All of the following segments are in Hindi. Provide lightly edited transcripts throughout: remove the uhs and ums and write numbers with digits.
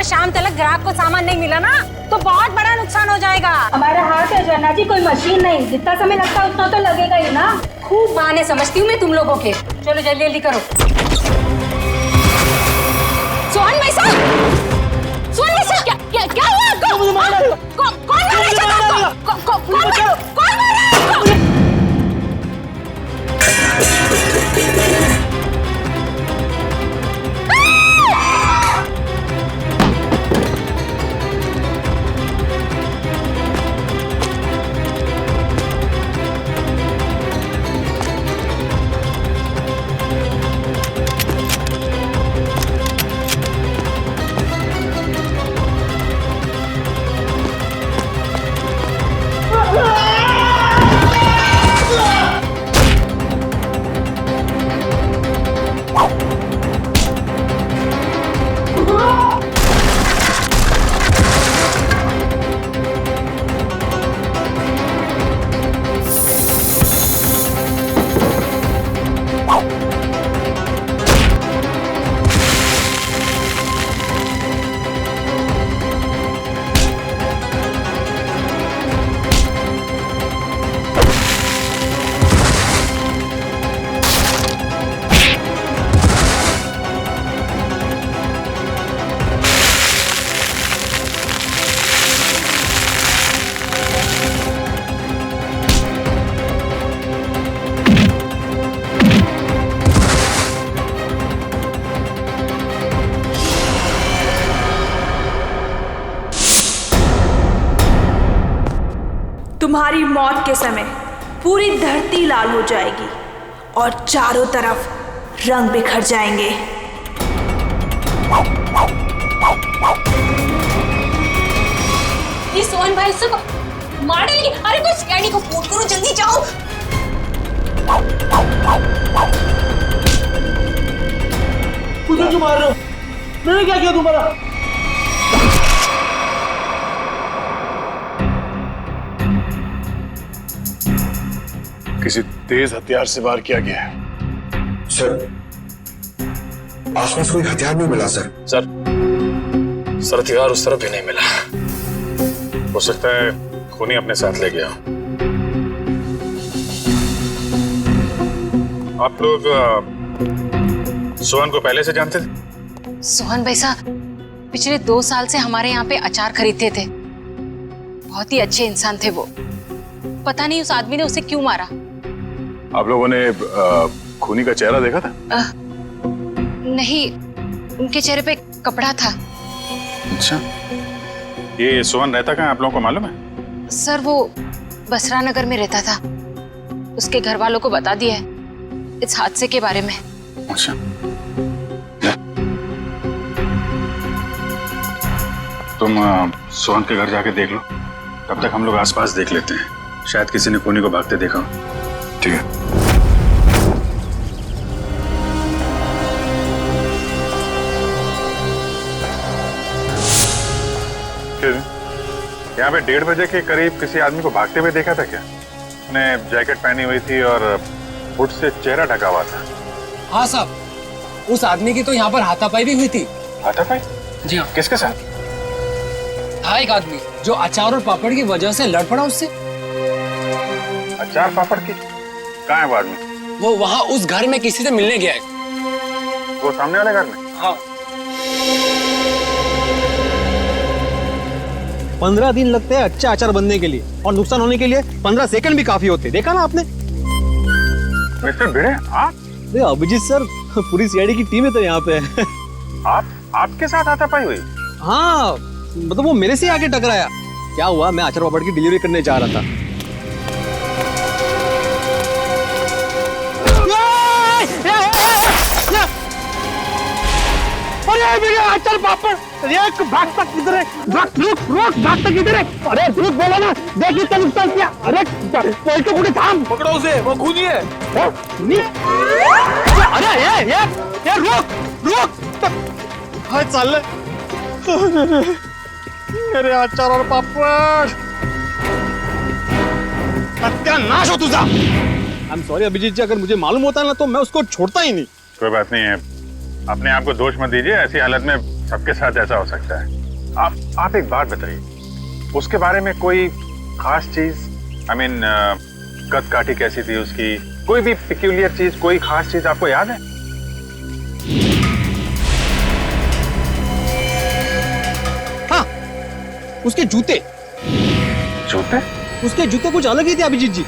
अगर शाम तक ग्राहक को सामान नहीं मिला ना तो बहुत बड़ा नुकसान हो जाएगा। हमारा हाथ है जन्ना जी, कोई मशीन नहीं, जितना समय लगता है उतना तो लगेगा ही ना। खूब बहाने समझती हूँ मैं तुम लोगों के। चलो जल्दी जल्दी करो। सोहन भाई साहब, सोहन भाई साहब, क्या हुआ आपको? कौन मारा आपको? कौन मारा आपको? तुम्हारी मौत के समय पूरी धरती लाल हो जाएगी और चारों तरफ रंग बिखर जाएंगे। ये सोहन भाई सब मार डालेंगे। अरे कोई सिक्योरिटी को फोन करो, जल्दी जाओ। मुझे क्यों मार रहे हो? मैंने क्या किया तुम्हारा? किसी तेज हथियार से वार किया गया है। सर, आसपास कोई हथियार नहीं मिला सर। सर हथियार उस तरफ भी नहीं मिला। हो सकता है खूनी अपने साथ ले गया। आप लोग सोहन को पहले से जानते थे? सोहन भाई साहब पिछले 2 साल से हमारे यहाँ पे अचार खरीदते थे। बहुत ही अच्छे इंसान थे वो। पता नहीं उस आदमी ने उसे क्यों मारा। आप लोगों ने खूनी का चेहरा देखा था? नहीं, उनके चेहरे पे कपड़ा था। अच्छा, ये सोहन रहता कहाँ आप लोगों को मालूम है? सर वो बसरा नगर में रहता था। उसके घर वालों को बता दिया है इस हादसे के बारे में। अच्छा, तुम सोहन के घर जाके देख लो। तब तक हम लोग आसपास देख लेते हैं, शायद किसी ने खूनी को भागते देखा हो। ठीक है। यहाँ पे 1:30 बजे के करीब किसी आदमी को भागते हुए देखा था क्या? उसने जैकेट पहनी हुई थी और हुड से चेहरा ढका हुआ था। हाँ साहब, उस आदमी की तो यहाँ पर हाथापाई भी हुई थी। हाथापाई? जी हाँ। किसके साथ? था एक आदमी जो अचार और पापड़ की वजह से लड़ पड़ा उससे। अचार पापड़ की? कहाँ है वो आदमी? वो वहाँ उस घर में किसी से मिलने गया है। वो सामने वाले घर में? हाँ। 15 दिन लगते हैं अच्छा अचार बनने के लिए, और नुकसान होने के लिए 15 सेकंड भी काफी होते। देखा ना आपने? मिस्टर भिड़े, आप? अभिजीत सर, पूरी सीआईडी की टीम है तो यहाँ पे। आपके साथ हाथापाई हुई? हाँ, मतलब वो मेरे से आके टकराया। क्या हुआ, मैं अचार पापड़ की डिलीवरी करने जा रहा था। अरे मेरे अचार पापड़, एक भागता किधर है? रोक भागता किधर है? अरे रुक, बोला ना, देखिए क्या नुकसान किया। अरे कोई तो पूरे थाम, पकड़ो उसे, वो खूनी है। अरे ये रुक हाय चल मेरे अचार और पापड़, सत्यानाश हो तुझा। आई एम सॉरी अभिजीत जी, अगर मुझे मालूम होता ना तो मैं उसको छोड़ता ही नहीं। कोई बात नहीं है, अपने आप को दोष मत दीजिए। ऐसी हालत में सबके साथ ऐसा हो सकता है। आप एक बात बताइए, उसके बारे में कोई खास चीज, आई मीन कद काठी कैसी थी उसकी, कोई भी पिक्यूलियर चीज, कोई खास चीज आपको याद है? हाँ, उसके जूते उसके जूते कुछ अलग ही थे अभिजीत जी।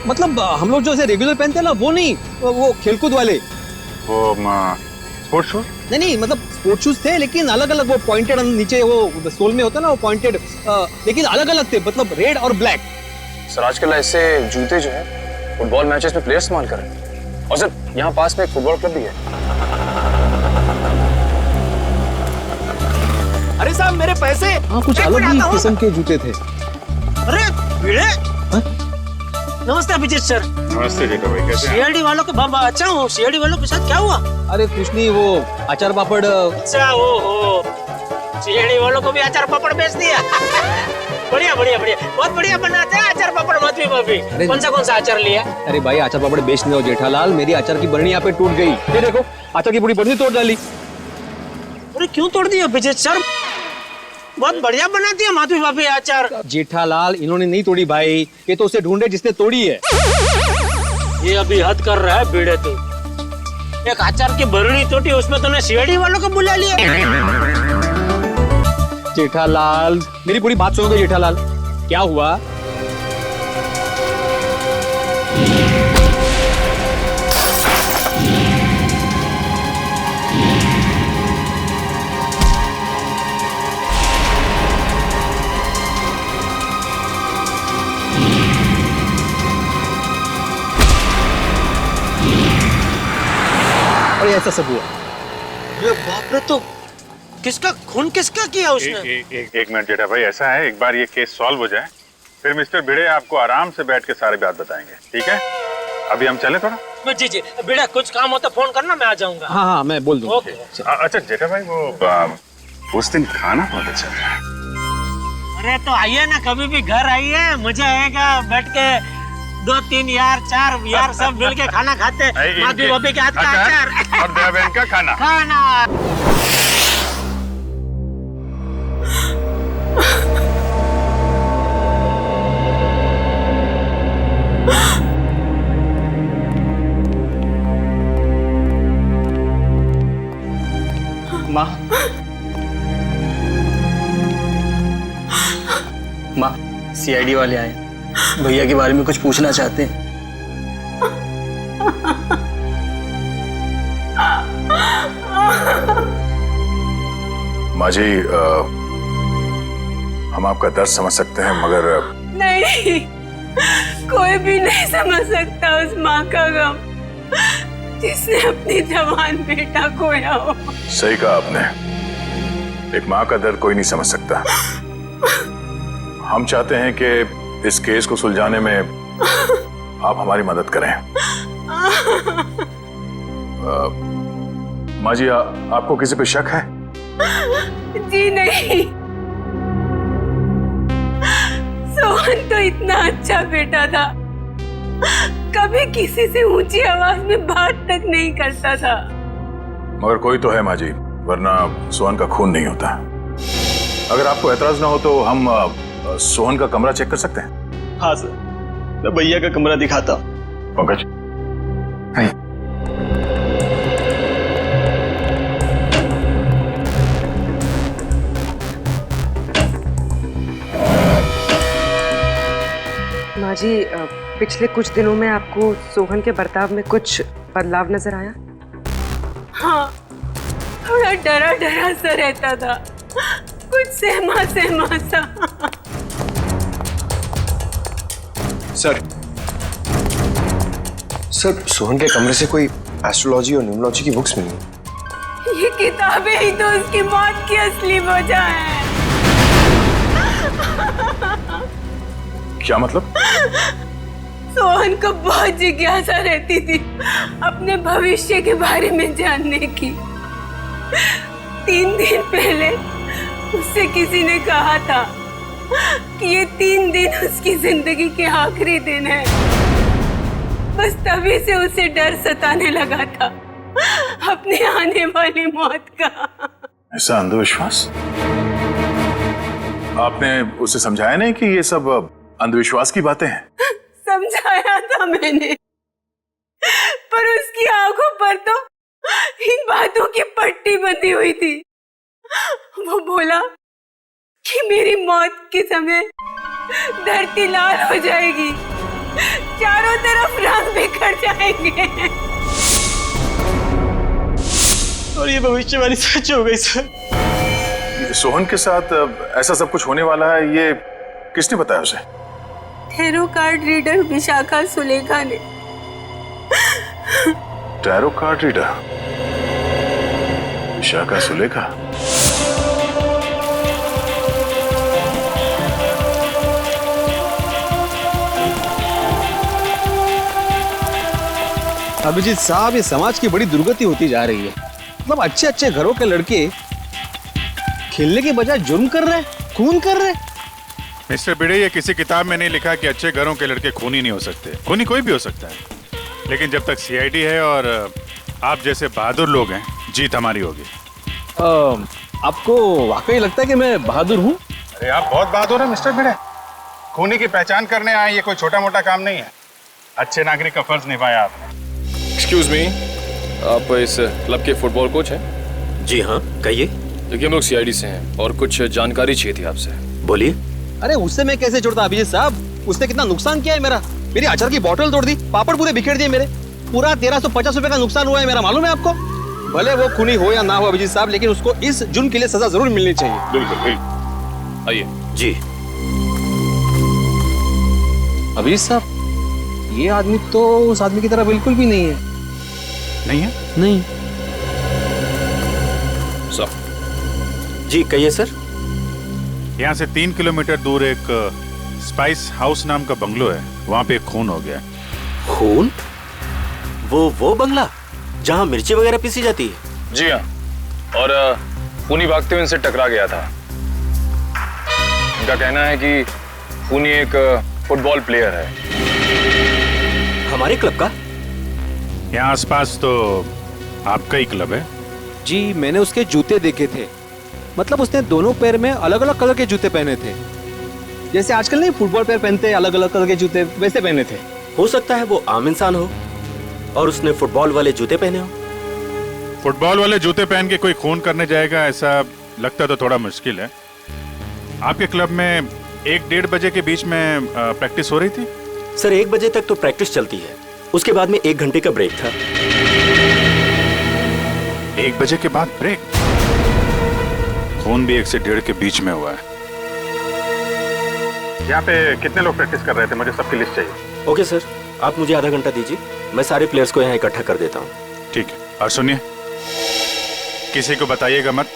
मतलब हम लोग जो ऐसे रेगुलर पहनते हैं ना, वो नहीं, वो खेलकूद वाले, वो स्पोर्ट्स शूज? नहीं, मतलब स्पोर्ट्स शूज थे लेकिन अलग अलग, वो पॉइंटेड नीचे वो सोल में होता है ना, वो पॉइंटेड, लेकिन अलग अलग थे, मतलब रेड और ब्लैक। सर आजकल ऐसे जूते जो है फुटबॉल मैचेस में प्लेयर्स इस्तेमाल कर रहे हैं। और सर यहाँ पास में एक फुटबॉल क्लब भी है। अरे साहब मेरे पैसे। हाँ, कुछ अलग ही किस्म के जूते थे। अरे भिड़े। नमस्ते अभिजीत सर। नमस्ते जेठा भाई, कैसे हैं? सीआईडी वालों के बाबा, अच्छा हूँ। सीआईडी वालों के साथ क्या हुआ? अरे कुछ नहीं, वो अचार पापड़। अच्छा हो सीआईडी वालों को भी अचार पापड़ बेच दिया। बढ़िया बढ़िया बढ़िया, बहुत बढ़िया बनाते हैं अचार पापड़ माधवी भाभी। कौन सा अचार लिया? अरे भाई, अचार पापड़ बेचने हो जेठालाल, मेरी अचार की बरनी यहाँ पे टूट गई। ये देखो, अचार की पूरी बरनी तोड़ डाली। अरे क्यों तोड़ दिया अभिजीत सर? बहुत बढ़िया बनाती है माधवी भाभी अचार। जेठालाल, इन्होंने नहीं तोड़ी भाई, ये तो उसे ढूंढे जिसने तोड़ी है। ये अभी हद कर रहा है भिड़े तू। एक अचार की बरनी टूटी, उसमें तूने सीआईडी वालों को बुला लिया। जेठालाल, मेरी पूरी बात सुनोगे जेठालाल? क्या हुआ? और ऐसा सब हुआ। ये बाप रे, तो किसका खून किसका किया उसने? एक मिनट जेठा भाई, ऐसा है, एक बार ये केस सॉल्व हो जाए, फिर मिस्टर भिड़े आपको आराम से बैठ के सारी बात बताएंगे, ठीक है? अभी हम चले थोड़ा। जी बेटा, कुछ काम हो तो फोन करना, मैं आ जाऊंगा। हाँ, मैं बोल दूंगा। ओके। अच्छा जेठा भाई, वो उस दिन खाना बहुत अच्छा था। अरे तो आइए ना, कभी भी घर आइए, मजा आएगा। बैठ के 2 3 यार 4 यार सब मिल के खाना खाते। माधवी भाभी के हाथ का अचार और दया बहन का खाना। माँ, सीआईडी वाले आए, भैया के बारे में कुछ पूछना चाहते हैं। माँ जी, हम आपका दर्द समझ सकते हैं, मगर नहीं, कोई भी नहीं समझ सकता उस माँ का गम जिसने अपनी जवान बेटा खोया हो। सही कहा आपने, एक माँ का दर्द कोई नहीं समझ सकता। हम चाहते हैं कि इस केस को सुलझाने में आप हमारी मदद करें। माँ जी, आपको किसी पे शक है? जी नहीं, सोहन तो इतना अच्छा बेटा था, कभी किसी से ऊंची आवाज में बात तक नहीं करता था। मगर कोई तो है माँ जी, वरना सोहन का खून नहीं होता। अगर आपको एतराज ना हो तो हम सोहन का कमरा चेक कर सकते हैं? हाँ सर, मैं भैया का कमरा दिखाता हूँ। पंकज, माँ जी, पिछले कुछ दिनों में आपको सोहन के बर्ताव में कुछ बदलाव नजर आया? हाँ, थोड़ा डरा डरा सा रहता था, कुछ सहमा सहमा सा। सर, सोहन के कमरे से कोई एस्ट्रोलॉजी और न्यूमरोलॉजी की बुक्स मिली। ये किताबें ही तो उसकी मौत की असली वजह है। क्या मतलब? सोहन को बहुत जिज्ञासा रहती थी अपने भविष्य के बारे में जानने की। 3 दिन पहले उससे किसी ने कहा था कि ये 3 दिन उसकी जिंदगी के आखिरी दिन है। बस तभी से उसे डर सताने लगा था अपने आने वाली मौत का। ऐसा अंधविश्वास? आपने उसे समझाया नहीं कि ये सब अंधविश्वास की बातें हैं? समझाया था मैंने, पर उसकी आंखों पर तो इन बातों की पट्टी बंधी हुई थी। वो बोला कि मेरी मौत के समय धरती लाल हो जाएगी, चारों तरफ रंग बिखर जाएंगे। और ये भविष्यवाणी सच हो गई सर। सोहन के साथ ऐसा सब कुछ होने वाला है, ये किसने बताया उसे? Tarot card reader Vishakha Sulekha ने। Tarot card reader Vishakha Sulekha? Abhijeet साहब, ये समाज की बड़ी दुर्गति होती जा रही है। मतलब अच्छे अच्छे घरों के लड़के खेलने के बजाय जुर्म कर रहे हैं, खून कर रहे हैं। मिस्टर भिड़े, ये किसी किताब में नहीं लिखा कि अच्छे घरों के लड़के खूनी नहीं हो सकते। खूनी कोई भी हो सकता है, लेकिन जब तक सीआईडी है और आप जैसे बहादुर लोग हैं, जीत हमारी होगी। आपको वाकई लगता है कि मैं बहादुर हूँ? अरे आप बहुत बहादुर हैं मिस्टर भिड़े। खूनी की पहचान करने आए, ये कोई छोटा मोटा काम नहीं है। अच्छे नागरिक का फर्ज निभाया आपने। एक्सक्यूज मी, आप इस क्लब के फुटबॉल कोच हैं? जी हाँ, कहिए। देखिए, हम लोग सीआईडी से हैं और कुछ जानकारी चाहिए थी आपसे। बोलिए। अरे उससे मैं कैसे छोड़ता अभिजीत साहब? उसने कितना नुकसान किया है मेरा। मेरी अचार की बोतल तोड़ दी, पापड़ पूरे बिखेर दिए मेरे। पूरा 1350 रुपए का नुकसान हुआ है मेरा, मालूम है आपको? भले वो खूनी हो या ना हो अभिजीत साहब, लेकिन उसको इस जुर्म के लिए सजा जरूर मिलनी चाहिए। बिल्कुल बिल्कुल। आइए। जी। अभिजीत साहब, ये आदमी तो उस आदमी की तरह बिल्कुल भी नहीं है। नहीं है? नहीं। सर। जी कहिए सर। यहाँ से 3 किलोमीटर दूर एक स्पाइस हाउस नाम का बंगलो है, वहाँ पे एक खून हो गया। खून? वो बंगला जहाँ मिर्ची वगैरह पीसी जाती है? जी हाँ, और खूनी भागते हुए इनसे टकरा गया था। इनका कहना है कि खूनी एक फुटबॉल प्लेयर है। हमारे क्लब का? यहाँ आसपास तो आपका ही क्लब है। जी, मैंने उसके जूते देखे थे। मतलब उसने दोनों पैर में अलग अलग कलर के जूते पहने थे, जैसे आजकल नहीं फुटबॉल प्लेयर पहनते हैं अलग अलग कलर के जूते, वैसे पहने थे। हो सकता है वो आम इंसान हो और उसने फुटबॉल वाले जूते पहने हो। फुटबॉल वाले जूते पहन के कोई खून करने जाएगा, ऐसा लगता तो थोड़ा मुश्किल है। आपके क्लब में 1-1:30 बजे के बीच में प्रैक्टिस हो रही थी? सर 1 बजे तक तो प्रैक्टिस चलती है, उसके बाद में 1 घंटे का ब्रेक था। 1 बजे के बाद ब्रेक? खून भी 1 से 1:30 के बीच में हुआ है। यहाँ पे कितने लोग प्रैक्टिस कर रहे थे? मुझे सबकी लिस्ट चाहिए। ओके सर, आप मुझे आधा घंटा दीजिए, मैं सारे प्लेयर्स को यहाँ इकट्ठा कर देता हूँ। ठीक है, और सुनिए, किसी को बताइएगा मत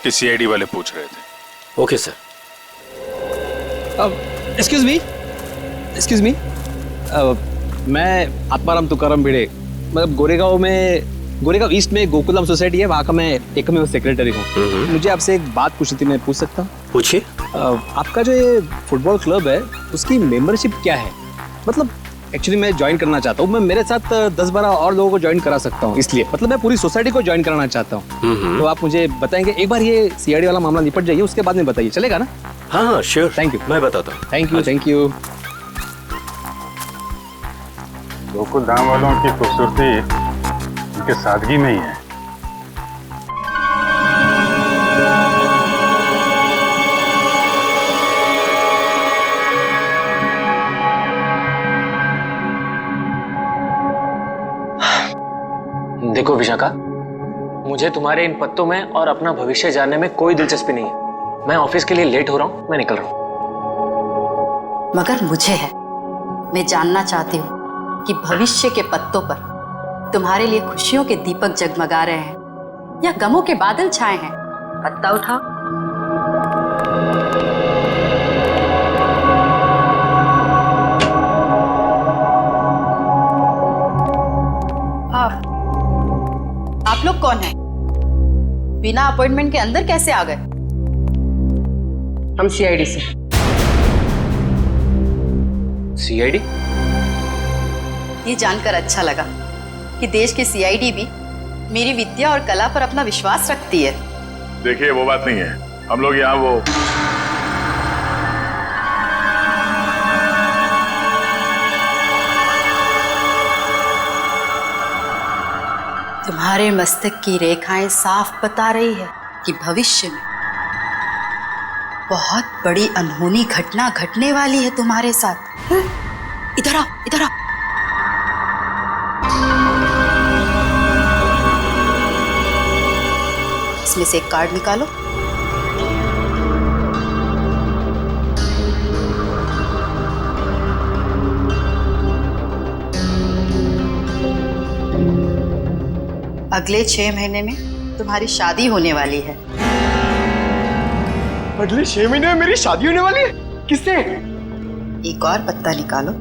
कि सीआईडी वाले पूछ रहे थे। Okay sir. एक्सक्यूज मी, मैं आत्माराम तुकाराम भिड़े, मतलब गोरेगांव ईस्ट में गोकुलम सोसाइटी है, वहाँ का मैं एकमेव सेक्रेटरी हूँ। मुझे आपसे एक बात पूछनी थी, मैं पूछ सकता हूँ? पूछिए। आपका जो ये फुटबॉल क्लब है, उसकी मेंबरशिप क्या है? मतलब एक्चुअली मैं ज्वाइन करना चाहता हूँ। मैं मेरे साथ 10-12 और लोगों को ज्वाइन करा सकता हूँ, इसलिए मतलब मैं पूरी सोसाइटी को ज्वाइन कराना चाहता हूँ। तो आप मुझे बताएंगे, एक बार ये सीआईडी वाला मामला निपट जाइए, उसके बाद में बताइए, चलेगा ना? हाँ श्योर। Thank you. मैं बताता हूँ। Thank you. गोकुल धाम वालों की खूबसूरती उनके सादगी में ही है। देखो विशाखा, मुझे तुम्हारे इन पत्तों में और अपना भविष्य जानने में कोई दिलचस्पी नहीं है। मैं ऑफिस के लिए लेट हो रहा हूँ, मैं निकल रहा हूँ। मगर मुझे है, मैं जानना चाहती हूँ कि भविष्य के पत्तों पर तुम्हारे लिए खुशियों के दीपक जगमगा रहे हैं या गमों के बादल छाए हैं। पत्ता उठाओ। आप लोग कौन हैं? बिना अपॉइंटमेंट के अंदर कैसे आ गए? हम सीआईडी से। सीआईडी? ये जानकर अच्छा लगा कि देश के सीआईडी भी मेरी विद्या और कला पर अपना विश्वास रखती है। देखिए वो बात नहीं है, हम लोग यहाँ वो तुम्हारे मस्तक की रेखाएं साफ बता रही है कि भविष्य में बहुत बड़ी अनहोनी घटना घटने वाली है तुम्हारे साथ। इधर आओ, इधर आओ। इसमें से एक कार्ड निकालो। अगले 6 महीने में तुम्हारी शादी होने वाली है। अगले 6 महीने में मेरी शादी होने वाली है? किससे? एक और पत्ता निकालो।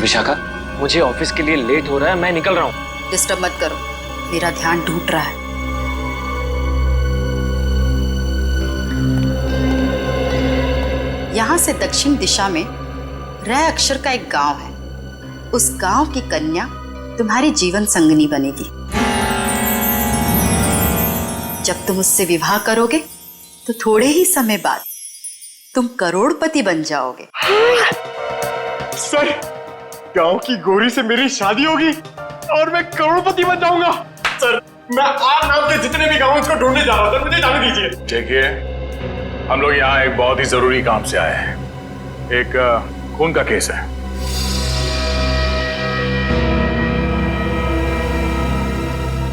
विशाखा, मुझे ऑफिस के लिए लेट हो रहा है, मैं निकल रहा हूँ। डिस्टर्ब मत करो, मेरा ध्यान टूट रहा है। यहां से दक्षिण दिशा में र अक्षर का एक गांव है। उस गांव की कन्या तुम्हारी जीवन संगनी बनेगी। जब तुम उससे विवाह करोगे तो थोड़े ही समय बाद तुम करोड़पति बन जाओगे। सर, गांव की गोरी से मेरी शादी होगी और मैं करोड़पति बन जाऊंगा। सर, मैं आप नाम के जितने भी गांव को ढूंढने जा रहा था, मुझे जाने दीजिए। देखिए, हम लोग यहाँ एक बहुत ही जरूरी काम से आए हैं। एक खून का केस है।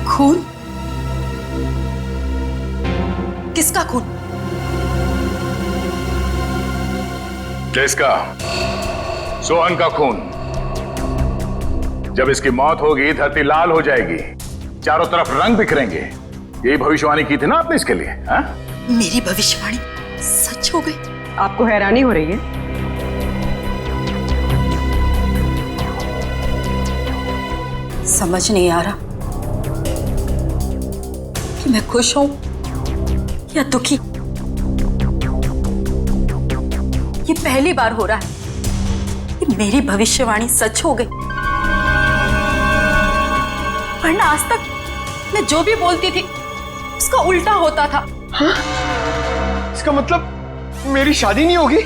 खून? किसका खून? किसका? सोहन का खून। जब इसकी मौत होगी, धरती लाल हो जाएगी, चारों तरफ रंग बिखरेंगे। यही भविष्यवाणी की थी ना आपने इसके लिए? हा? मेरी भविष्यवाणी सच हो गई? आपको हैरानी हो रही है? समझ नहीं आ रहा कि मैं खुश हूं या दुखी। ये पहली बार हो रहा है कि मेरी भविष्यवाणी सच हो गई, वरना आज तक मैं जो भी बोलती थी उसका उल्टा होता था। हाँ? इसका मतलब मेरी शादी नहीं होगी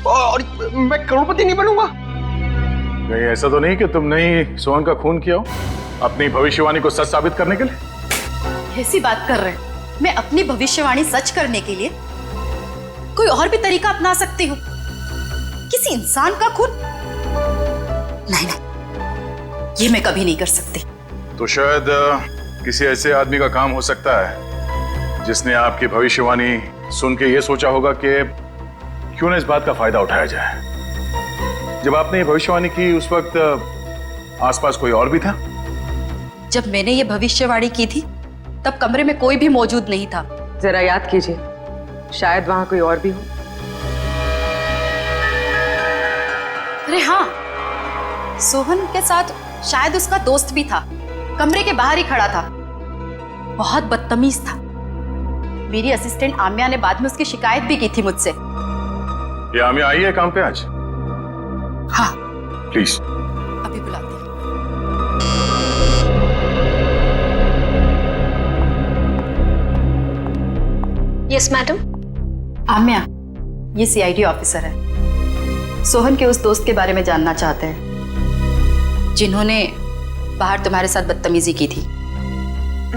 और मैं करोड़पति नहीं बनूंगा? नहीं, ऐसा तो नहीं कि तुमने ही सोहन का खून किया हो अपनी भविष्यवाणी को सच साबित करने के लिए? कैसी बात कर रहे हैं? मैं अपनी भविष्यवाणी सच करने के लिए कोई और भी तरीका अपना सकती हूँ। किसी इंसान का खून? नहीं नहीं, ये मैं कभी नहीं कर सकती। तो शायद किसी ऐसे आदमी का काम हो सकता है जिसने आपकी भविष्यवाणी सुन के ये सोचा होगा कि क्यों ना इस बात का फायदा उठाया जाए। जब आपने ये भविष्यवाणी की उस वक्त आसपास कोई और भी था? जब मैंने ये भविष्यवाणी की थी तब कमरे में कोई भी मौजूद नहीं था। जरा याद कीजिए, शायद वहां कोई और भी हो। अरे हाँ, सोहन के साथ शायद उसका दोस्त भी था, कमरे के बाहर ही खड़ा था। बहुत बदतमीज था। मेरी असिस्टेंट आम्या ने बाद में उसकी शिकायत भी की थी मुझसे। ये आम्या आई है काम पे आज? हाँ, प्लीज। अभी बुलाती हूँ। Yes madam. आम्या, ये सीआईडी ऑफिसर है। सोहन के उस दोस्त के बारे में जानना चाहते हैं जिन्होंने बाहर तुम्हारे साथ बदतमीजी की थी।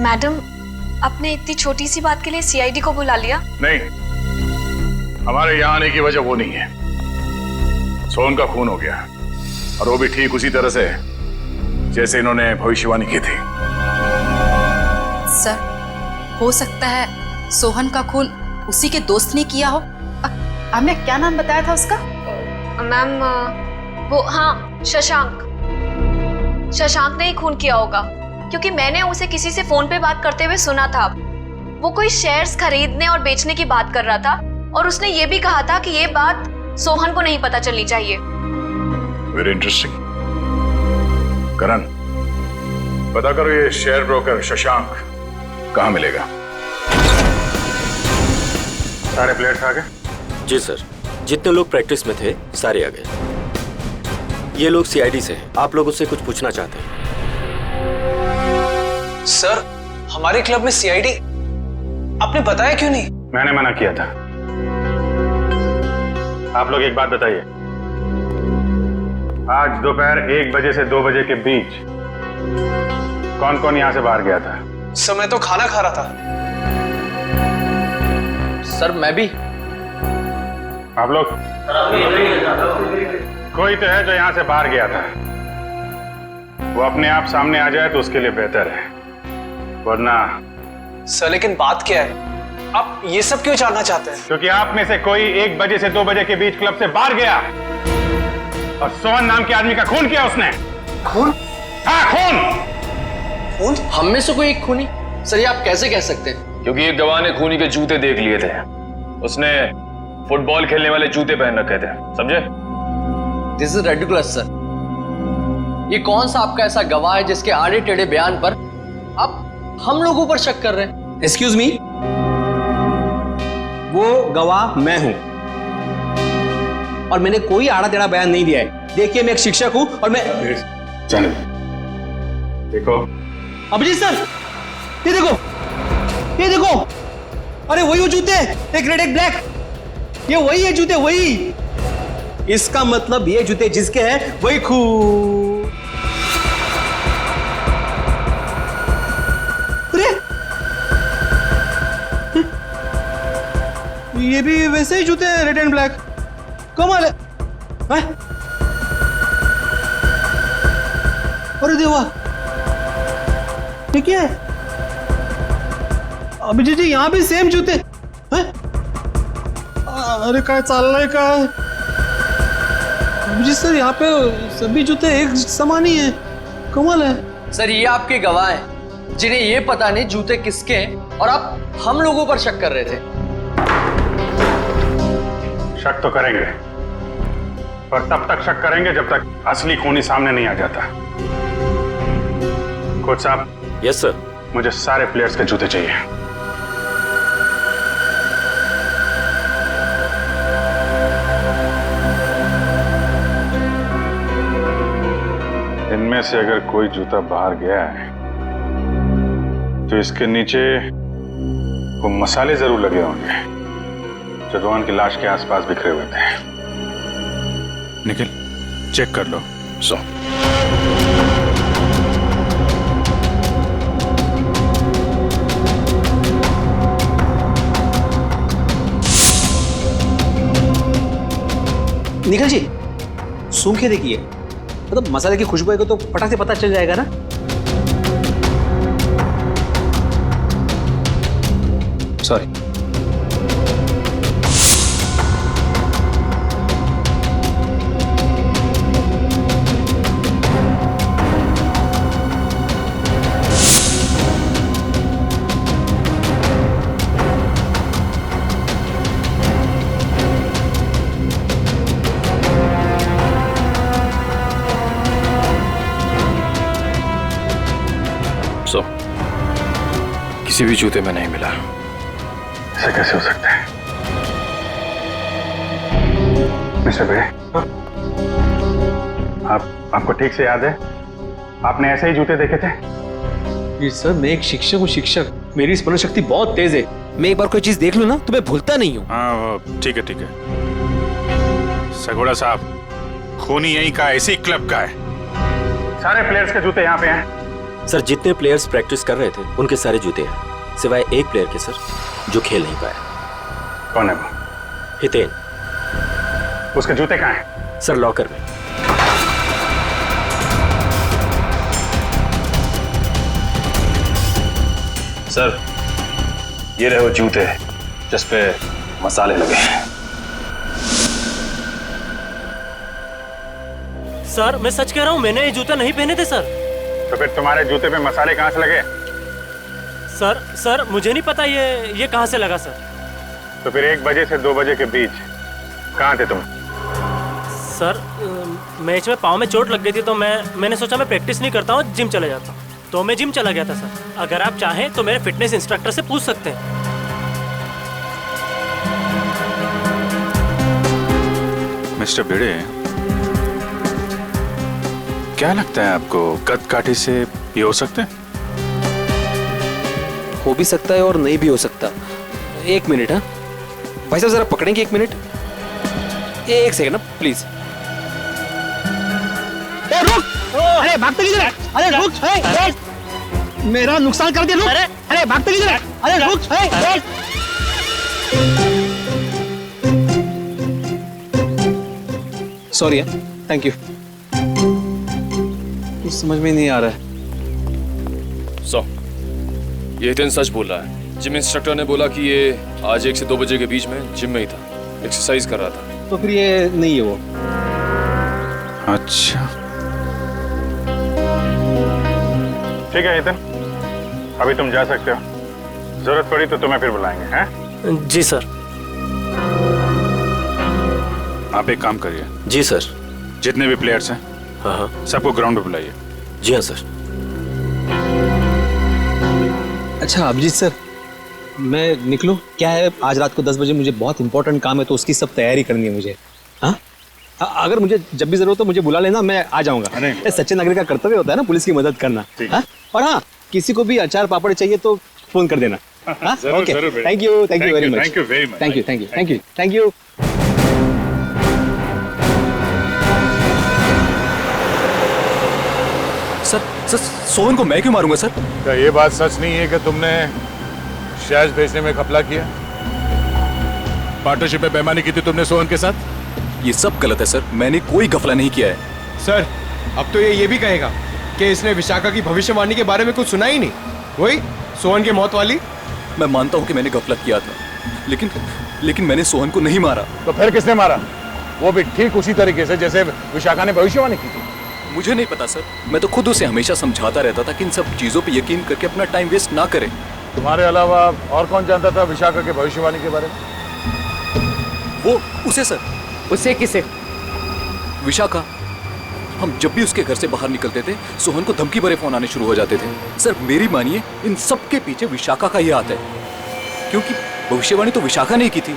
मैडम, आपने इतनी छोटी सी बात के लिए सीआईडी को बुला लिया? नहीं, हमारे यहाँ आने की वजह वो नहीं है। सोहन का खून हो गया, और वो भी ठीक उसी तरह से जैसे इन्होंने भविष्यवाणी की थी। सर, हो सकता है सोहन का खून उसी के दोस्त ने किया हो। आम्या, क्या नाम बताया था उसका? मैम, वो हाँ, शशांक। शशांक ने ही खून किया होगा, क्योंकि मैंने उसे किसी से फोन पे बात करते हुए सुना था। वो कोई शेयर्स खरीदने और बेचने की बात कर रहा था, और उसने ये भी कहा था कि ये बात सोहन को नहीं पता चलनी चाहिए। Very interesting. करण, पता करो ये शेयर ब्रोकर शशांक कहाँ मिलेगा। सारे प्लेयर्स आ गए? जी सर, जितने लोग प्रैक्टिस में थे सारे आ गए। ये लोग सीआईडी से हैं। आप लोग उससे कुछ पूछना चाहते हैं? सर, हमारे क्लब में सीआईडी, आपने बताया क्यों नहीं? मैंने मना किया था। आप लोग एक बात बताइए, आज दोपहर 1 बजे से 2 बजे के बीच कौन कौन यहां से बाहर गया था? सर, मैं तो खाना खा रहा था। सर मैं भी। आप लोग? कोई तो है जो यहां से बाहर गया था, वो अपने आप सामने आ जाए तो उसके लिए बेहतर है, वरना। सर लेकिन बात क्या है, आप ये सब क्यों जानना चाहते हैं? क्योंकि आप में से कोई 1 बजे से 2 बजे के बीच क्लब से बाहर गया और सोहन नाम के आदमी का खून किया उसने। खून? हाँ, खून। खून? हम में से कोई एक खूनी? सर ये आप कैसे कह सकते हैं? क्योंकि एक गवाह ने खूनी के जूते देख लिए थे, उसने फुटबॉल खेलने वाले जूते पहन रखे थे, समझे? This is ridiculous sir. ये कौन सा आपका ऐसा गवाह है जिसके आड़े टेढ़े बयान पर आप हम लोगों पर शक कर रहे हैं? एक्सक्यूज मी, वो गवाह मैं हूं और मैंने कोई आड़ा टेढ़ा बयान नहीं दिया है। देखिए मैं एक शिक्षक हूं और मैं। चलो देखो अभिजीत सर, ये देखो, ये देखो, अरे वही वो जूते, एक रेड एक ब्लैक, ये वही है जूते, वही। इसका मतलब ये जूते जिसके हैं वही खून। अरे ये भी वैसे ही जूते हैं, रेड एंड ब्लैक। कमाल है। अरे देवा, ये क्या है? अभिजीत जी यहाँ भी सेम जूते हैं? अरे काय चाललंय काय? अभिजीत सर यहाँ पे सभी जूते एक समान ही हैं, कमाल है। सर ये आपके गवाह हैं जिन्हें ये पता नहीं जूते किसके हैं और आप हम लोगों पर शक कर रहे थे। शक तो करेंगे, पर तब तक शक करेंगे जब तक असली खूनी सामने नहीं आ जाता। कोच साहब। Yes sir. मुझे सारे प्लेयर्स के जूते चाहिए। इनमें से अगर कोई जूता बाहर गया है तो इसके नीचे वो मसाले जरूर लगे होंगे जो रोहन की लाश के आसपास बिखरे हुए थे। निखिल, चेक कर लो। सो निखिल जी, सूंघ के देखिए, मतलब मसाले की खुशबू आएगी तो फटाक से पता चल जाएगा ना। सॉरी। किसी भी जूते में नहीं मिला। ऐसा कैसे हो सकता है? मिस्टर बे, आपको ठीक से याद है आपने ऐसे ही जूते देखे थे? जी सर, मैं एक शिक्षक हूँ, शिक्षक। मेरी स्मरण शक्ति बहुत तेज है। मैं एक बार कोई चीज देख लूं ना तो मैं भूलता नहीं हूँ। हाँ ठीक है ठीक है। सगोड़ा साहब, खूनी यहीं का, इसी क्लब का है। सारे प्लेयर्स के जूते यहाँ पे हैं। सर जितने प्लेयर्स प्रैक्टिस कर रहे थे उनके सारे जूते हैं, सिवाय एक प्लेयर के सर जो खेल नहीं पाया। कौन है वो? हितेन। उसके जूते कहाँ हैं? सर लॉकर में। सर ये रहे वो जूते जिस पे मसाले लगे हैं। सर मैं सच कह रहा हूँ, मैंने ये जूते नहीं पहने थे सर। तो फिर तुम्हारे जूते पे मसाले कहाँ से लगे? सर मुझे नहीं पता ये कहाँ से लगा सर। तो फिर 1 बजे से 2 बजे के बीच कहाँ थे तुम? सर मैच में पाँव में चोट लग गई थी तो मैंने सोचा मैं प्रैक्टिस नहीं करता हूँ, जिम चले जाता हूँ, तो मैं जिम चला गया था सर। अगर आप चाहें तो मेरे फिटनेस इंस्ट्रक्टर से पूछ सकते हैं। मिस्टर भिड़े, क्या लगता है आपको कद काठी से ये हो सकते हैं? हो भी सकता है और नहीं भी हो सकता। एक मिनट। हाँ भाई साहब जरा पकड़ेंगे, एक मिनट, एक सेकंड ना प्लीज। रुक! अरे भागते किधर है? अरे रुक! मेरा नुकसान कर दिया, रुक! अरे भागते किधर है? अरे रुक! सॉरी है, थैंक यू। कुछ समझ में नहीं आ रहा है। ये हितेन सच बोल रहा है। जिम इंस्ट्रक्टर ने बोला कि ये आज 1 से 2 बजे के बीच में जिम में ही था, एक्सरसाइज कर रहा था। तो फिर ये नहीं है वो। अच्छा ठीक है हितेन, अभी तुम जा सकते हो। जरूरत पड़ी तो तुम्हें फिर बुलाएंगे। हैं? जी सर। आप एक काम करिए। जी सर। जितने भी प्लेयर्स हैं हाँ हाँ सबको ग्राउंड पे बुलाइए। जी हाँ सर। अच्छा अभिजीत सर, मैं निकलूं? क्या है, आज रात को 10 बजे मुझे बहुत इंपॉर्टेंट काम है, तो उसकी सब तैयारी करनी है मुझे। हाँ अगर मुझे जब भी जरूरत हो मुझे बुला लेना, मैं आ जाऊंगा। ये सच्चे नागरिक का कर्तव्य होता है ना, पुलिस की मदद करना। हाँ? और हाँ, किसी को भी अचार पापड़ चाहिए तो फोन कर देना। Okay, thank you very much. Thank you very much. Thank you. Sir Sohan को मैं क्यों मारूंगा सर? क्या ये बात सच नहीं है कि तुमने शहज भेजने में घपला किया? पार्टनरशिप में बेईमानी की थी तुमने सोहन के साथ? ये सब गलत है सर, मैंने कोई घपला नहीं किया है। सर अब तो ये भी कहेगा कि इसने विशाखा की भविष्यवाणी के बारे में कुछ सुना ही नहीं, वही सोहन की मौत वाली। मैं मानता हूँ कि मैंने गफलत किया था, लेकिन मैंने सोहन को नहीं मारा। तो फिर किसने मारा? वो भी ठीक उसी तरीके से जैसे विशाखा ने भविष्यवाणी की थी। मुझे नहीं पता सर, मैं तो खुद उसे हमेशा समझाता रहता था कि इन सब चीजों पे यकीन करके अपना टाइम वेस्ट ना करे। तुम्हारे अलावा और कौन जानता था विशाखा के भविष्यवाणी के बारे में? वो उसे सर। उसे किसे? विशाखा। हम जब भी उसके घर से बाहर निकलते थे सोहन को धमकी भरे फोन आने शुरू हो जाते थे। सर मेरी मानिए, इन सब के पीछे विशाखा का ही हाथ है, क्योंकि भविष्यवाणी तो विशाखा ने की थी।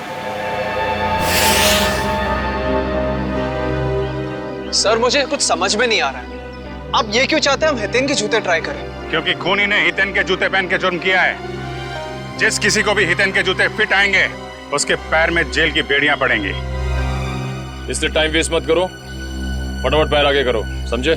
सर मुझे कुछ समझ में नहीं आ रहा है, आप ये क्यों चाहते हैं हम हितेन के जूते ट्राई करें? क्योंकि खूनी ने हितेन के जूते पहन के जुर्म किया है। जिस किसी को भी हितेन के जूते फिट आएंगे उसके पैर में जेल की बेड़ियां पड़ेंगी। इसलिए टाइम वेस्ट मत करो, फटाफट पैर आगे करो, समझे?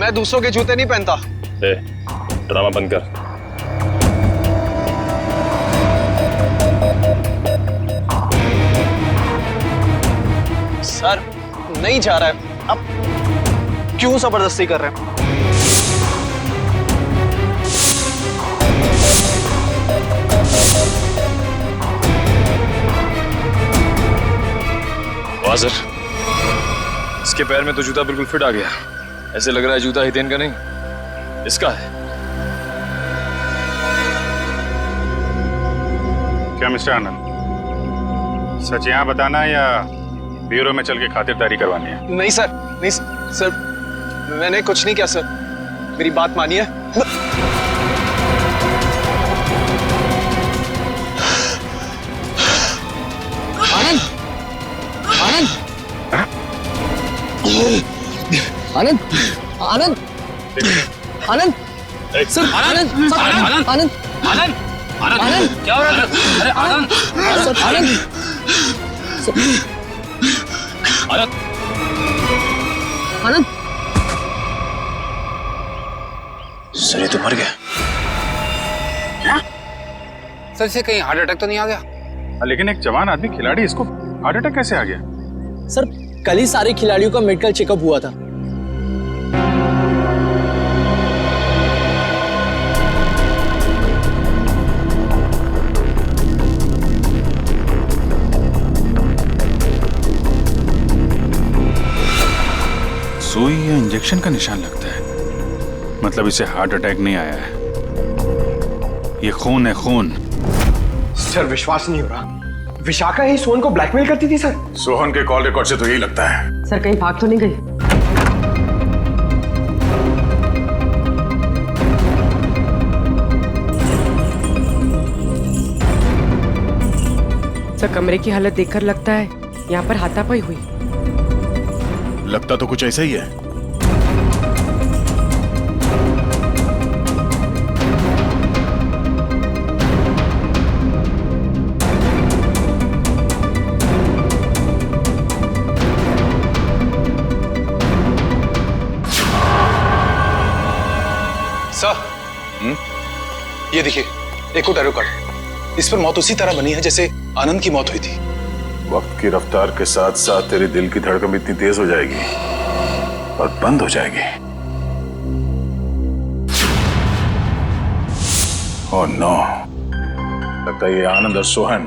मैं दूसरों के जूते नहीं पहनता। ड्रामा बंद कर। सर नहीं जा रहा है, अब क्यों जबरदस्ती कर रहे हैं? वाजर, इसके पैर में तो जूता बिल्कुल फिट आ गया। ऐसे लग रहा है जूता हितेन का नहीं, इसका है। क्या मिस्टर आनंद, सच यहाँ बताना या ब्यूरो में चल के खातिरदारी करवानी है? नहीं सर, नहीं सर, मैंने कुछ नहीं किया सर, मेरी बात मानिए। आनंद, आनंद, आनंद, आनंद, आनंद, सर, आनंद, आनंद, आनंद, आनंद, आनंद, क्या हो रहा है? अरे आनंद, सर, आनंद, आनंद, आनंद, सर ये तो मर गया। क्या? सर इसे कहीं हार्ट अटैक तो नहीं आ गया? लेकिन एक जवान आदमी खिलाड़ी, इसको हार्ट अटैक कैसे आ गया? सर कल ही सारे खिलाड़ियों का मेडिकल चेकअप हुआ था। सुई या इंजेक्शन का निशान लगता है, मतलब इसे हार्ट अटैक नहीं आया है, ये खून है, खून। सर विश्वास नहीं हो रहा, विशाखा ही सोहन को ब्लैकमेल करती थी सर। सोहन के कॉल रिकॉर्ड से तो यही लगता है। सर कहीं भाग तो नहीं गई? सर कमरे की हालत देखकर लगता है यहाँ पर हाथापाई हुई। लगता तो कुछ ऐसा ही है। सर, ये देखिए, एक और टैरो कार्ड। इस पर मौत उसी तरह बनी है जैसे आनंद की मौत हुई थी। वक्त की रफ्तार के साथ साथ तेरे दिल की धड़कन इतनी तेज हो जाएगी और बंद हो जाएगी। ओह नो, लगता है ये आनंद और सोहन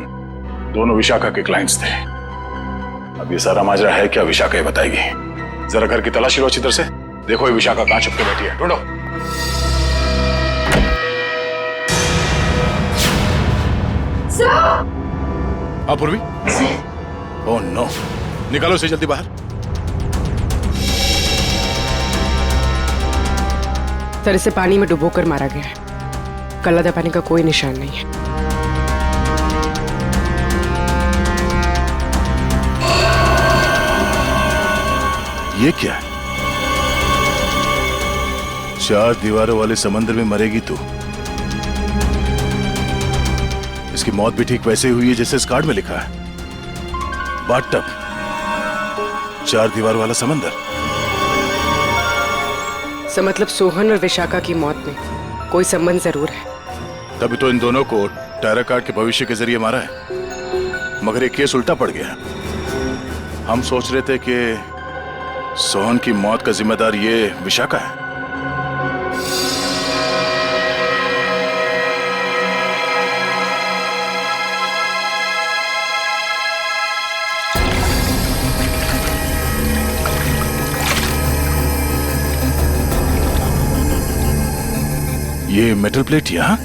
दोनों विशाखा के क्लाइंट्स थे। अब ये सारा माजरा है क्या, विशाखा ही बताएगी। जरा घर की तलाशी लो अच्छी तरह से, देखो ये विशाखा कहां छुप के बैठी है, ढूंढो। पूर्वी, ओह नो, निकालो इसे जल्दी बाहर। सर इसे पानी में डुबोकर मारा गया है, गला दबाने का कोई निशान नहीं है। ये क्या है? 4 दीवारों वाले समंदर में मरेगी तू। इसकी मौत भी ठीक वैसे ही हुई है जैसे इस कार्ड में लिखा है, बाथटब, 4 दीवार वाला समंदर। सर मतलब सोहन और विशाखा की मौत में कोई संबंध जरूर है। तभी तो इन दोनों को टैरो कार्ड के भविष्य के जरिए मारा है, मगर ये केस उल्टा पड़ गया। हम सोच रहे थे कि सोहन की मौत का जिम्मेदार ये विशाखा है। ये मेटल प्लेट यहाँ?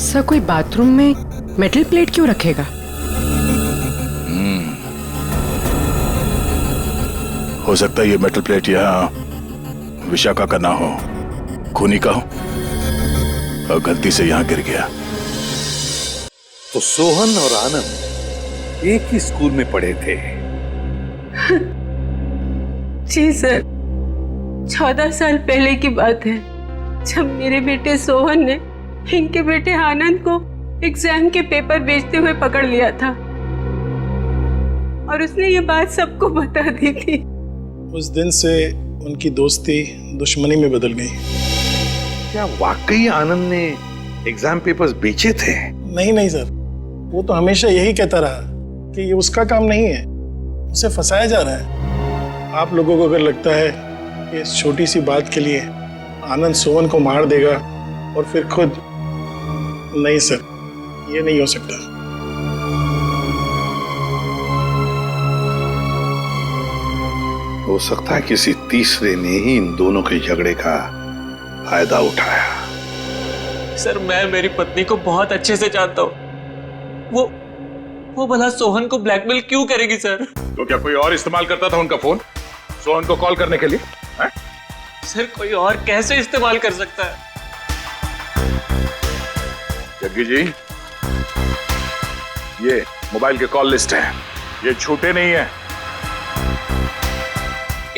सर कोई बाथरूम में मेटल प्लेट क्यों रखेगा? हो सकता है ये मेटल प्लेट यहाँ विशाखा का ना हो, खूनी का हो और गलती से यहाँ गिर गया। तो सोहन और आनंद एक ही स्कूल में पढ़े थे? जी सर, 14 साल पहले की बात है, जब मेरे बेटे सोहन ने इनके बेटे आनंद को एग्जाम के पेपर बेचते हुए पकड़ लिया था और उसने ये बात सबको बता दी थी। उस दिन से उनकी दोस्ती दुश्मनी में बदल गई। क्या वाकई आनंद ने एग्जाम पेपर्स बेचे थे? नहीं नहीं सर, वो तो हमेशा यही कहता रहा कि ये उसका काम नहीं है, उसे फंसाया जा रहा है। आप लोगों को अगर लगता है कि इस छोटी सी बात के लिए आनंद सोहन को मार देगा और फिर खुद, नहीं सर, ये नहीं हो सकता। हो सकता है किसी तीसरे ने ही इन दोनों के झगड़े का फायदा उठाया। सर मैं मेरी पत्नी को बहुत अच्छे से जानता हूँ, वो भला सोहन को ब्लैकमेल क्यों करेगी सर? तो क्या कोई और इस्तेमाल करता था उनका फोन सोहन को कॉल करने के लिए? सर कोई और कैसे इस्तेमाल कर सकता है? जग्गी जी, ये मोबाइल के कॉल लिस्ट है, ये छूटे नहीं है।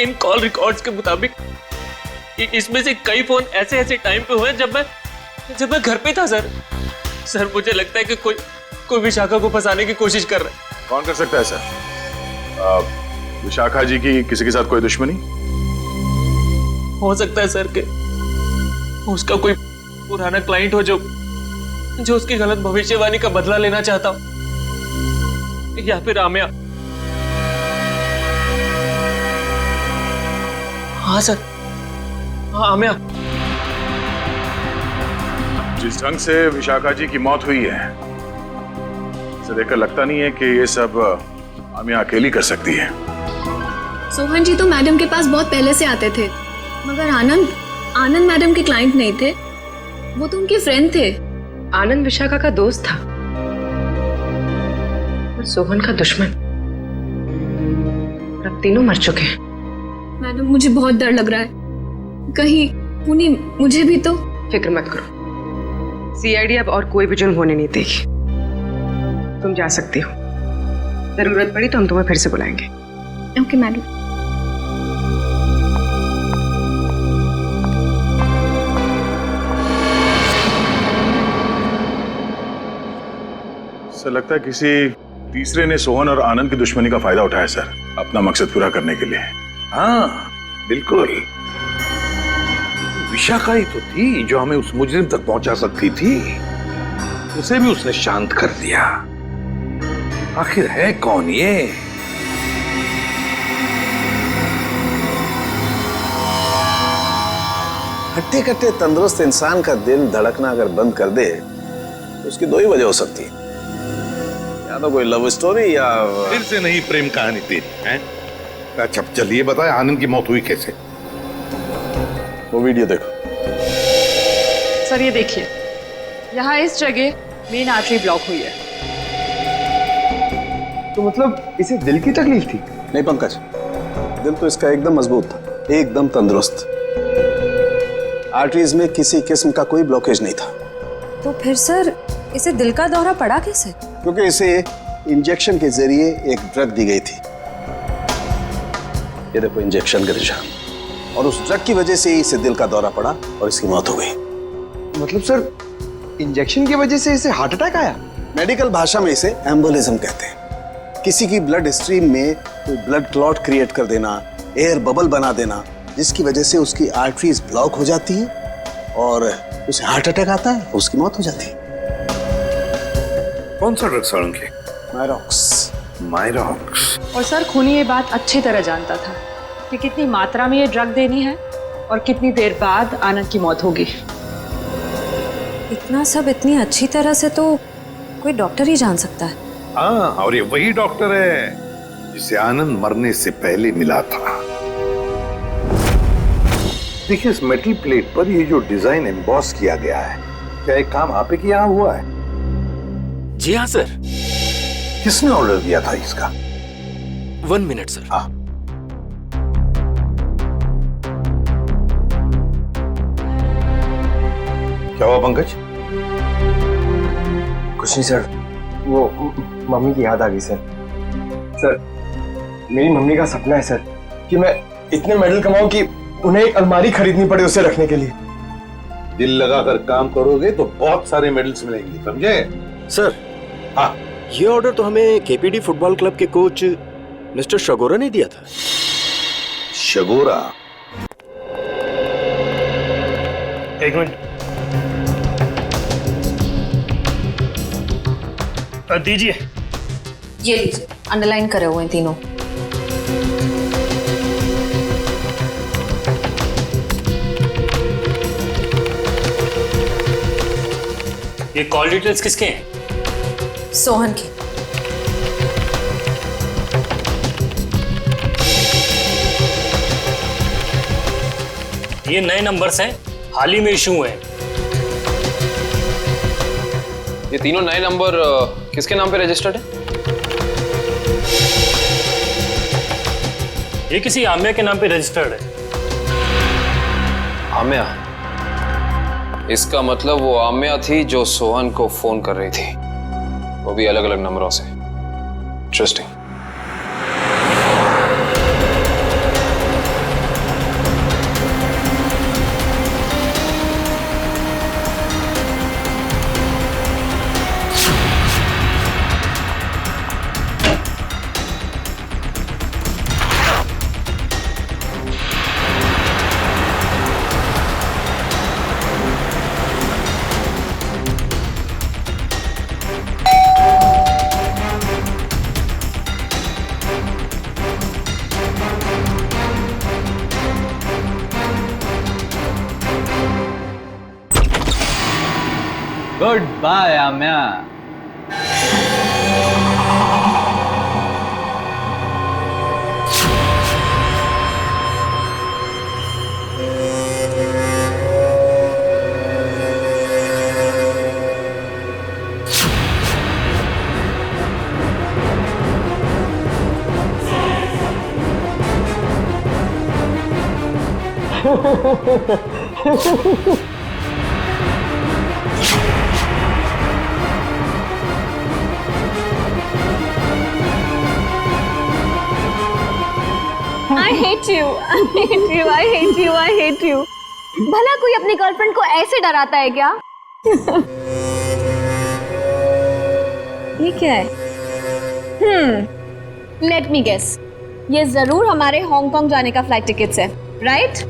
इन कॉल रिकॉर्ड्स के मुताबिक इसमें से कई फोन ऐसे टाइम पे हुए जब मैं घर पे था सर मुझे लगता है कि कोई विशाखा को फंसाने की कोशिश कर रहा है। कौन कर सकता है सर? विशाखा जी की किसी के साथ कोई दुश्मनी हो सकता है सर कि उसका कोई पुराना क्लाइंट हो जो उसकी गलत भविष्यवाणी का बदला लेना चाहता हो। या फिर आमिया। हाँ सर, हाँ आमिया। जिस ढंग से विशाखा जी की मौत हुई है, इसे देखकर लगता नहीं है कि ये सब आमिया अकेली कर सकती है। सोहन जी तो मैडम के पास बहुत पहले से आते थे, मगर आनंद मैडम के क्लाइंट नहीं थे, वो तो उनके फ्रेंड थे। आनंद विशाखा का दोस्त था और सोहन का दुश्मन। अब तीनों मर चुके हैं। मैडम मुझे बहुत डर लग रहा है, कहीं पुनी मुझे भी तो। फिक्र मत करो, सीआईडी अब और कोई भी जुर्म होने नहीं देगी। तुम जा सकती हो, जरूरत पड़ी तो हम तुम्हें फिर से बुलाएंगे। Okay madam. सर लगता है किसी तीसरे ने सोहन और आनंद की दुश्मनी का फायदा उठाया सर, अपना मकसद पूरा करने के लिए। हाँ बिल्कुल, विशाखा ही तो थी जो हमें उस मुजरिम तक पहुंचा सकती थी। उसे भी उसने शांत कर दिया। आखिर है कौन ये? हट्टे कट्टे तंदुरुस्त इंसान का दिल धड़कना अगर बंद कर दे तो उसकी दो ही वजह हो सकती है, या तो कोई लव स्टोरी या फिर से नहीं प्रेम कहानी तेरी है। अच्छा चलिए बताए, आनंद की मौत हुई कैसे? वो वीडियो देखो। सर ये देखिए, यहाँ इस जगह मेन आर्टरी ब्लॉक हुई है। तो मतलब इसे दिल की तकलीफ थी? नहीं पंकज, दिल तो इसका एकदम मजबूत था, एकदम तंदुरुस्त। आर्टरीज में किसी किस्म का कोई ब्लॉकेज नहीं था। तो फिर सर इसे दिल का दौरा पड़ा कैसे? क्योंकि इसे इंजेक्शन के जरिए एक ड्रग दी गई थी। ये देखो इंजेक्शन का निशान, और उस ड्रग की वजह से ही इसे दिल का दौरा पड़ा और इसकी मौत हो गई। मतलब सर इंजेक्शन की वजह से इसे हार्ट अटैक आया? मेडिकल भाषा में इसे एम्बोलिज्म कहते हैं। किसी की ब्लड स्ट्रीम में कोई ब्लड क्लॉट क्रिएट कर देना, एयर बबल बना देना, जिसकी वजह से उसकी आर्टरीज ब्लॉक हो जाती है और उसे हार्ट अटैक आता है, उसकी मौत हो जाती है। कौन सा ड्रग सड़ेंगे? मायरॉक्स। और सर खूनी ये बात अच्छी तरह जानता था कि कितनी मात्रा में ये ड्रग देनी है और कितनी देर बाद आनंद की मौत होगी। इतना सब इतनी अच्छी तरह से तो कोई डॉक्टर ही जान सकता है। हाँ, और ये वही डॉक्टर है जिसे आनंद मरने से पहले मिला था। देखिए इस मेटल प्लेट पर ये जो डिजाइन एम्बॉस किया गया है, क्या एक काम आप ही के यहाँ हुआ है? जी हाँ सर। किसने ऑर्डर दिया था इसका? 1 मिनट सर। हाँ क्या हुआ पंकज? कुछ नहीं सर, वो मम्मी की याद आ गई सर। सर मेरी मम्मी का सपना है सर कि मैं इतने मेडल कमाऊं कि उन्हें एक अलमारी खरीदनी पड़े उसे रखने के लिए। दिल लगाकर काम करोगे तो बहुत सारे मेडल्स मिलेंगे, समझे? सर हाँ, ये ऑर्डर तो हमें केपीडी फुटबॉल क्लब के कोच मिस्टर शगोरा ने दिया था। शगोरा? एक मिनट दीजिए। ये लीजिए, अंडरलाइन करे हुए हैं तीनों। ये कॉल डिटेल्स किसके हैं? सोहन की। ये नए नंबर्स हैं, हाल ही में इशू हुए हैं। ये तीनों नए नंबर किसके नाम पे रजिस्टर्ड है? ये किसी आमिया के नाम पे रजिस्टर्ड है। आमिया? इसका मतलब वो आमिया थी जो सोहन को फोन कर रही थी, वो भी अलग अलग नंबरों से। Interesting. Good bye Amya. I hate you. I hate you. I hate you. I hate you. भला कोई अपनी गर्लफ्रेंड को ऐसे डराता है क्या? ये क्या है? Let me guess. ये जरूर हमारे हांगकांग जाने का फ्लाइट टिकट्स है, राइट?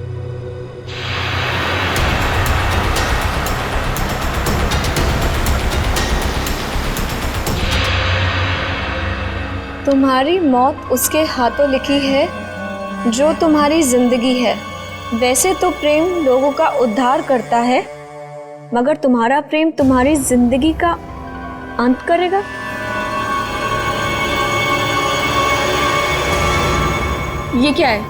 तुम्हारी मौत उसके हाथों लिखी है जो तुम्हारी जिंदगी है। वैसे तो प्रेम लोगों का उद्धार करता है, मगर तुम्हारा प्रेम तुम्हारी जिंदगी का अंत करेगा। ये क्या है?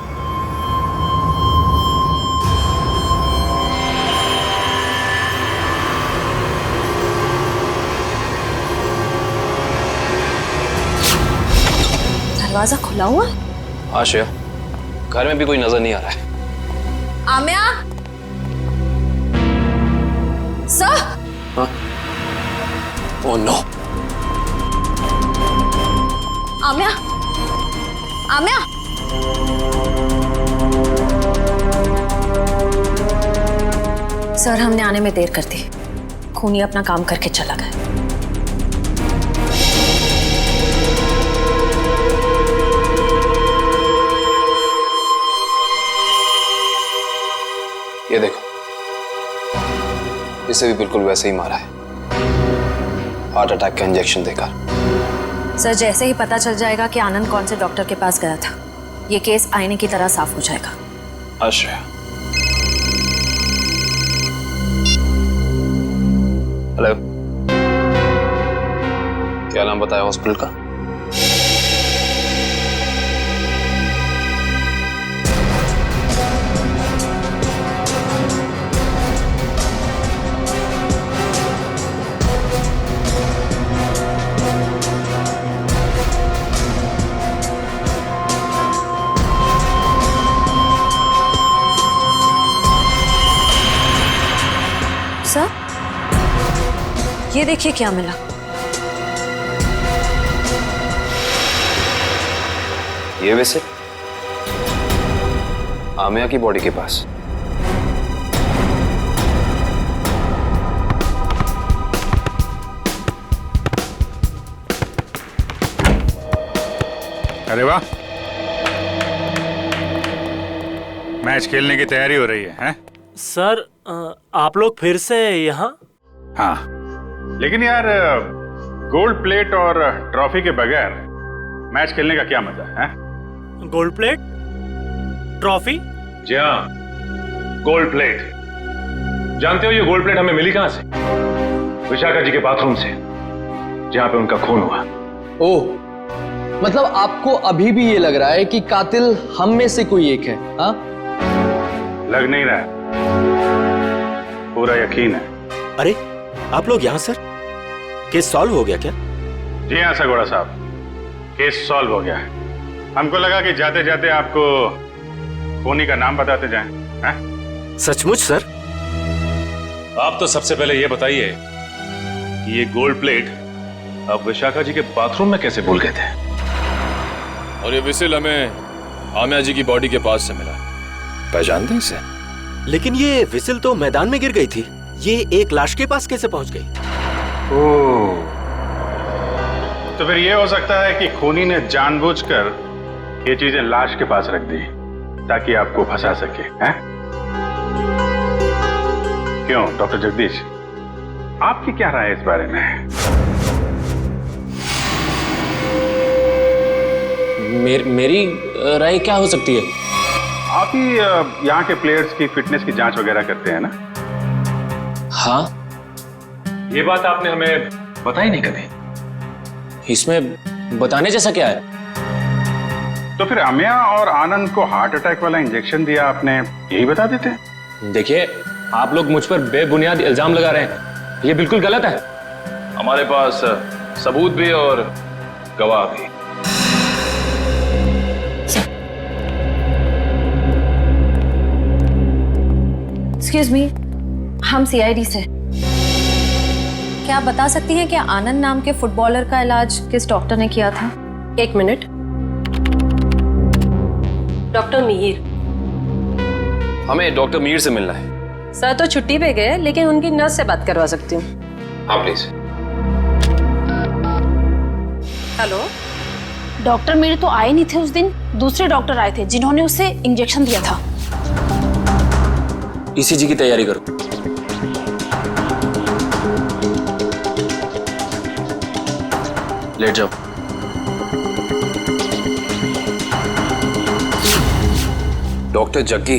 दरवाजा खुला हुआ? हाँ श्रेया, घर में भी कोई नजर नहीं आ रहा है। आम्या? सर? हाँ? Oh no. आम्या? आम्या? सर, हमने आने में देर कर दी। खूनी अपना काम करके चला गया। ये देखो, इसे भी बिल्कुल वैसे ही मारा है, हार्ट अटैक का इंजेक्शन देकर। सर, जैसे ही पता चल जाएगा कि आनंद कौन से डॉक्टर के पास गया था, ये केस आईने की तरह साफ हो जाएगा। श्रेया, हेलो, क्या नाम बताया हॉस्पिटल का? सर, ये देखिए क्या मिला। ये वैसे आमिया की बॉडी के पास। अरे वाह, मैच खेलने की तैयारी हो रही है, हैं? सर, आप लोग फिर से यहाँ? हाँ, लेकिन यार गोल्ड प्लेट और ट्रॉफी के बगैर मैच खेलने का क्या मजा है? Gold plate, trophy? जी हाँ, गोल्ड प्लेट। जानते हो ये गोल्ड प्लेट हमें मिली कहां से? विशाखा जी के बाथरूम से, जहां पे उनका खून हुआ। ओह, मतलब आपको अभी भी ये लग रहा है कि कातिल हम में से कोई एक है? हाँ, लग नहीं रहा, पूरा यकीन है। अरे आप लोग यहाँ सर, केस सॉल्व हो गया क्या? जी हाँ सगोड़ा साहब, केस सॉल्व हो गया है। हमको लगा कि जाते जाते आपको खूनी का नाम बताते जाएं, हैं? सचमुच सर? आप तो सबसे पहले ये बताइए कि ये गोल्ड प्लेट आप विशाखा जी के बाथरूम में कैसे भूल गए थे? और ये विसिल हमें आमिया जी की बॉडी के पास से मिला। पहचानते हैं इसे? लेकिन ये विसिल तो मैदान में गिर गई थी, ये एक लाश के पास कैसे पहुंच गई? ओह, तो फिर ये हो सकता है कि खूनी ने जानबूझकर ये चीजें लाश के पास रख दी ताकि आपको फंसा सके, हैं? क्यों डॉक्टर जगदीश, आपकी क्या राय है इस बारे में? मेरी राय क्या हो सकती है? आप ही यहाँ के प्लेयर्स की फिटनेस की जांच वगैरह करते हैं ना? हाँ। ये बात आपने हमें बताई नहीं कभी। इसमें बताने जैसा क्या है? तो फिर अमिया और आनंद को हार्ट अटैक वाला इंजेक्शन दिया आपने, यही बता देते। देखिए, आप लोग मुझ पर बेबुनियाद इल्जाम लगा रहे हैं, ये बिल्कुल गलत है। हमारे पास सबूत भी और गवाह भी। एक्सक्यूज मी, हम सीआईडी से। क्या आप बता सकती हैं कि आनंद नाम के फुटबॉलर का इलाज किस डॉक्टर ने किया था? एक मिनट। डॉक्टर मीर। हमें डॉक्टर मीर से मिलना है। सर तो छुट्टी पे गए, लेकिन उनकी नर्स से बात करवा सकती हूँ। हाँ प्लीज। हेलो। डॉक्टर मीर तो आए नहीं थे उस दिन, दूसरे डॉक्टर आए थे जिन्होंने उसे इंजेक्शन दिया था। ईसीजी की तैयारी करो। लेट जाओ। Doctor Jaggi,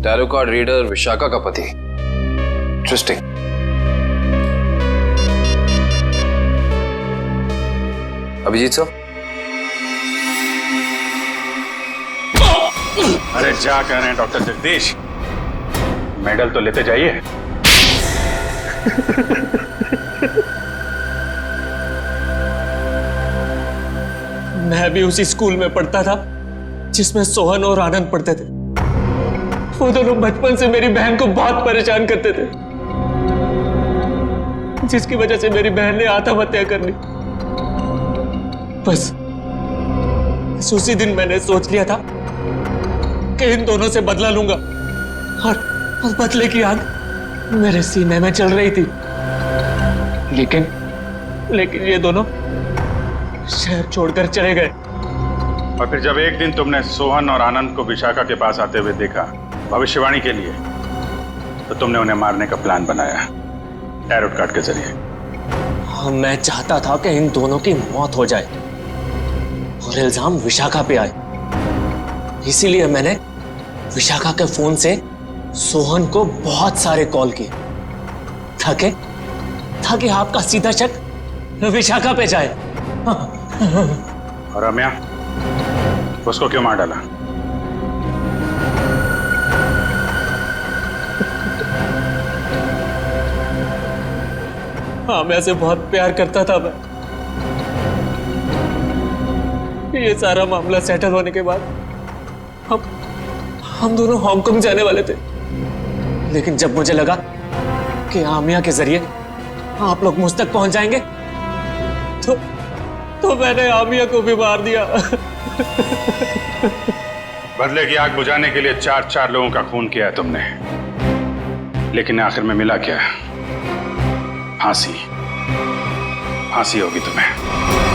tarot card reader Vishakha का पति। इंटरेस्टिंग। अभिजीत साहब। अरे क्या कह रहे हैं डॉक्टर जगदीश, मेडल तो लेते जाइए। मैं भी उसी स्कूल में पढ़ता था जिसमें सोहन और आनंद पढ़ते थे। वो दोनों बचपन से मेरी बहन को बहुत परेशान करते थे, जिसकी वजह से मेरी बहन ने आत्महत्या कर ली। बस उसी दिन मैंने सोच लिया था कि इन दोनों से बदला लूंगा, और बदले की आग मेरे सीने में चल रही थी। लेकिन ये दोनों शहर छोड़कर चले गए। और फिर जब एक दिन तुमने सोहन और आनंद को विशाखा के पास आते हुए देखा भविष्यवाणी के लिए, तो तुमने उन्हें मारने का प्लान बनाया टैरो कार्ड के जरिए। हाँ, मैं चाहता था कि इन दोनों की मौत हो जाए और इल्जाम विशाखा पे आए। इसीलिए मैंने विशाखा के फोन से सोहन को बहुत सारे कॉल किए ताकि आपका सीधा शक विशाखा पे जाए। और रम्या, उसको क्यों मार डाला? हाँ, मैं से बहुत प्यार करता था मैं। ये सारा मामला सेटल होने के बाद हम दोनों हांगकांग जाने वाले थे, लेकिन जब मुझे लगा कि आमिया के जरिए आप लोग मुझ तक पहुंच जाएंगे, तो मैंने आमिया को भी मार दिया। बदले की आग बुझाने के लिए 4 लोगों का खून किया है तुमने, लेकिन आखिर में मिला क्या? फांसी। फांसी होगी तुम्हें।